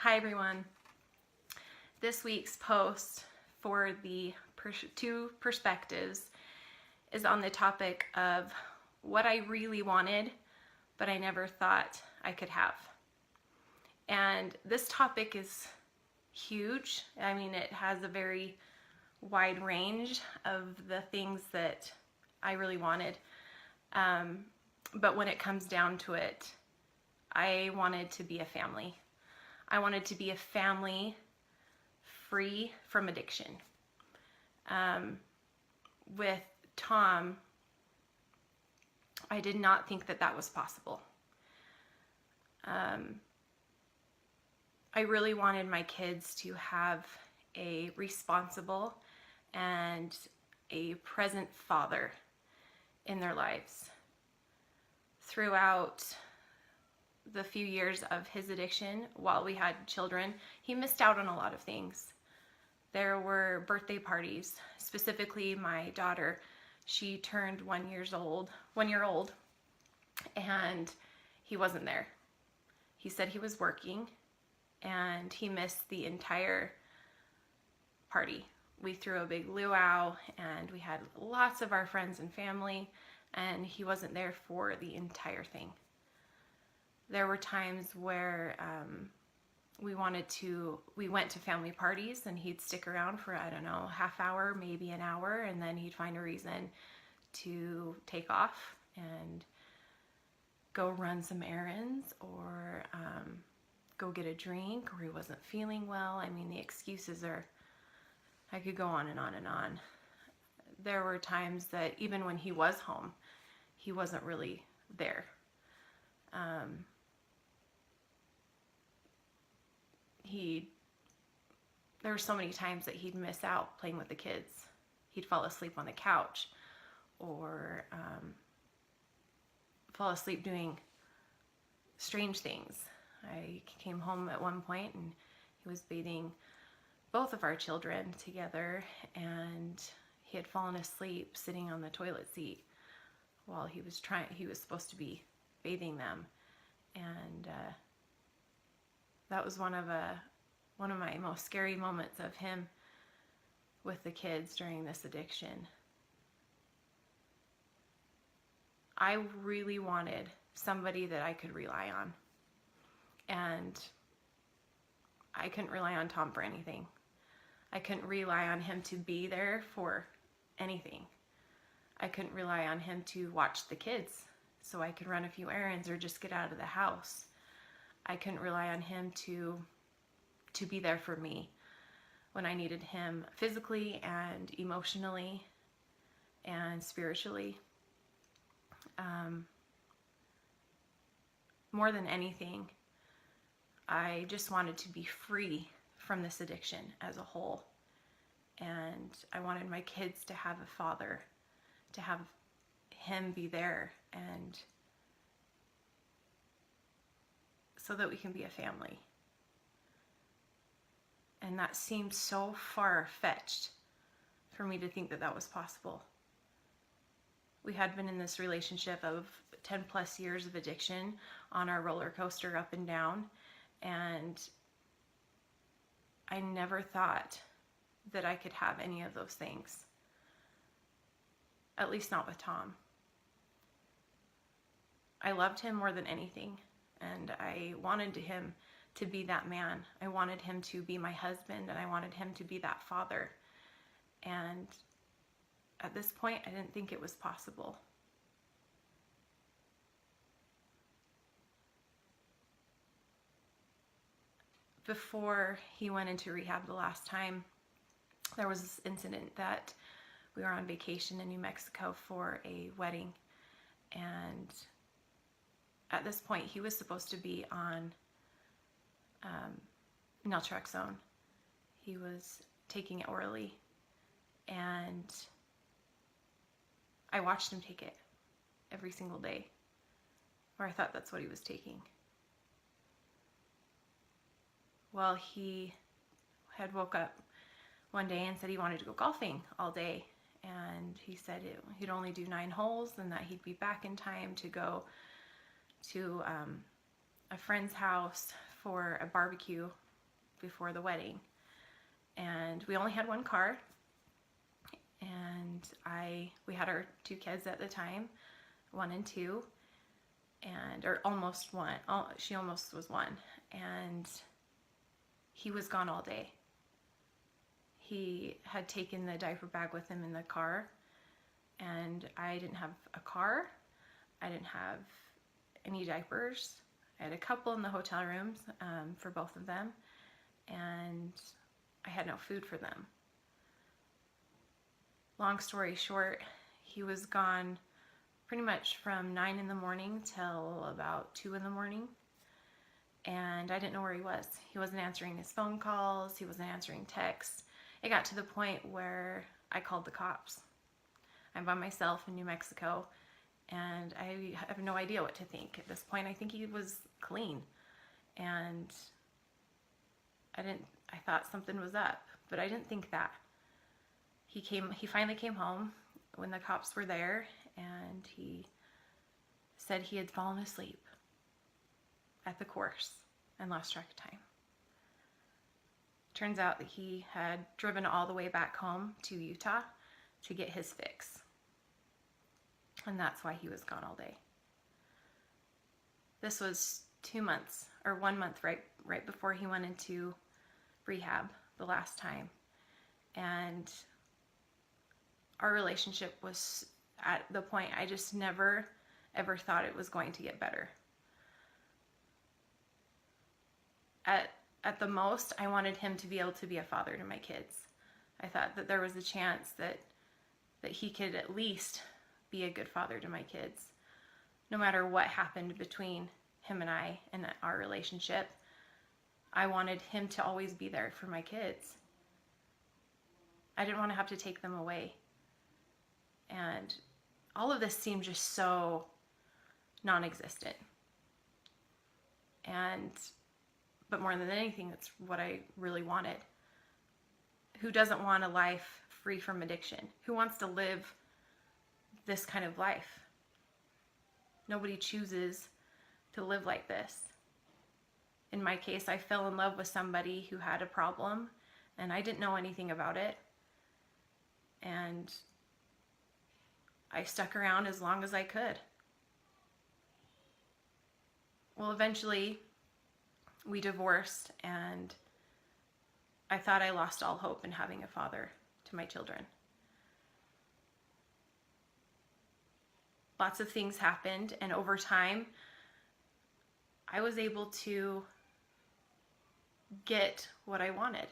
Hi everyone. This week's post for the two perspectives is on the topic of what I really wanted, but I never thought I could have. And this topic is huge. I mean, it has a very wide range of the things that I really wanted. But when it comes down to it, I wanted to be a family. I wanted to be a family free from addiction. With Tom, I did not think that that was possible. I really wanted my kids to have a responsible and a present father in their lives. Throughout the few years of his addiction, while we had children, he missed out on a lot of things. There were birthday parties, specifically my daughter. She turned 1 year old, and he wasn't there. He said he was working, and he missed the entire party. We threw a big luau, and we had lots of our friends and family, and he wasn't there for the entire thing. There were times where we went to family parties, and he'd stick around for, I don't know, half hour, maybe an hour, and then he'd find a reason to take off and go run some errands or go get a drink, or he wasn't feeling well. I mean, the excuses are, I could go on and on and on. There were times that even when he was home, he wasn't really there. There were so many times that he'd miss out playing with the kids. He'd fall asleep on the couch, or fall asleep doing strange things. I came home at one point and he was bathing both of our children together, and he had fallen asleep sitting on the toilet seat while he was supposed to be bathing them. And that was one of my most scary moments of him with the kids during this addiction. I really wanted somebody that I could rely on, and I couldn't rely on Tom for anything. I couldn't rely on him to be there for anything. I couldn't rely on him to watch the kids so I could run a few errands or just get out of the house. I couldn't rely on him to be there for me when I needed him physically and emotionally and spiritually. More than anything, I just wanted to be free from this addiction as a whole. And I wanted my kids to have a father, to have him be there, and so that we can be a family. And that seemed so far-fetched for me to think that that was possible. We had been in this relationship of 10 plus years of addiction on our roller coaster up and down, and I never thought that I could have any of those things. At least not with Tom. I loved him more than anything, and I wanted him to be that man. I wanted him to be my husband, and I wanted him to be that father. And at this point, I didn't think it was possible. Before he went into rehab the last time, there was this incident that we were on vacation in New Mexico for a wedding, and at this point he was supposed to be on naltrexone. He was taking it orally, and I watched him take it every single day, or I thought that's what he was taking. Well, he had woke up one day and said he wanted to go golfing all day, and he said he'd only do 9 holes and that he'd be back in time to go to a friend's house for a barbecue before the wedding. And we only had one car, and we had our 2 kids at the time, 1 and 2, or almost 1. She almost was 1, and he was gone all day. He had taken the diaper bag with him in the car, and I didn't have a car. I didn't have any diapers. I had a couple in the hotel rooms for both of them, and I had no food for them. Long story short, he was gone pretty much from 9 in the morning till about 2 in the morning, and I didn't know where he was. He wasn't answering his phone calls. He wasn't answering texts. It got to the point where I called the cops. I'm by myself in New Mexico, and I have no idea what to think. At this point, I think he was clean, and I thought something was up, but I didn't think that. He finally came home when the cops were there, and he said he had fallen asleep at the course and lost track of time. Turns out that he had driven all the way back home to Utah to get his fix. And that's why he was gone all day. This was 2 months, or 1 month right before he went into rehab the last time. And our relationship was at the point I just never ever thought it was going to get better. At the most, I wanted him to be able to be a father to my kids. I thought that there was a chance that he could at least be a good father to my kids. No matter what happened between him and I in our relationship, I wanted him to always be there for my kids. I didn't want to have to take them away. And all of this seemed just so non-existent. But more than anything, that's what I really wanted. Who doesn't want a life free from addiction? Who wants to live this kind of life? Nobody chooses to live like this. In my case, I fell in love with somebody who had a problem, and I didn't know anything about it. And I stuck around as long as I could. Well, eventually, we divorced, and I thought I lost all hope in having a father to my children. Lots of things happened, and over time, I was able to get what I wanted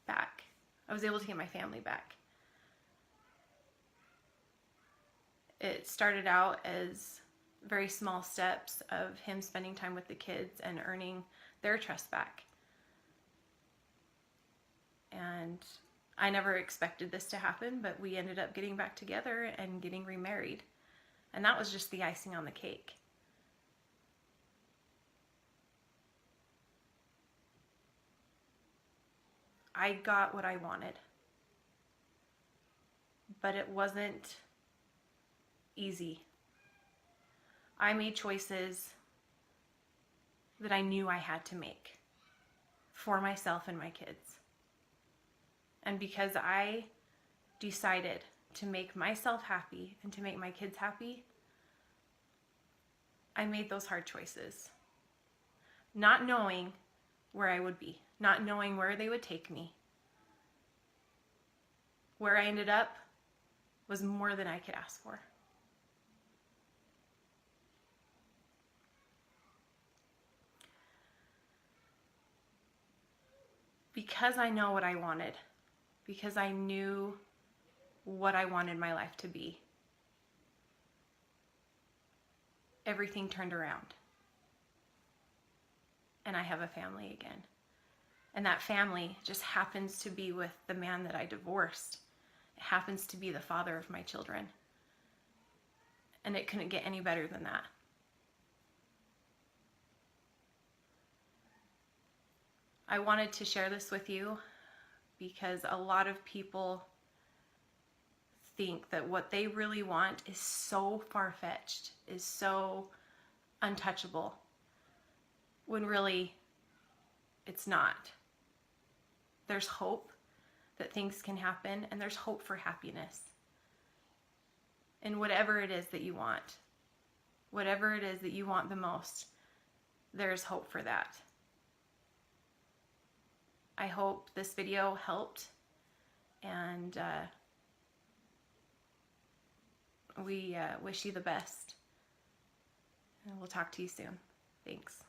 back. I was able to get my family back. It started out as very small steps of him spending time with the kids and earning their trust back. And I never expected this to happen, but we ended up getting back together and getting remarried. And that was just the icing on the cake. I got what I wanted, but it wasn't easy. I made choices that I knew I had to make for myself and my kids. And because I decided to make myself happy and to make my kids happy, I made those hard choices. Not knowing where I would be, not knowing where they would take me. Where I ended up was more than I could ask for. Because I know what I wanted, because I knew what I wanted my life to be, everything turned around. And I have a family again. And that family just happens to be with the man that I divorced. It happens to be the father of my children. And it couldn't get any better than that. I wanted to share this with you because a lot of people think that what they really want is so far-fetched, is so untouchable, when really it's not. There's hope that things can happen, and there's hope for happiness. And whatever it is that you want, whatever it is that you want the most, there's hope for that. I hope this video helped, and we wish you the best. And we'll talk to you soon. Thanks.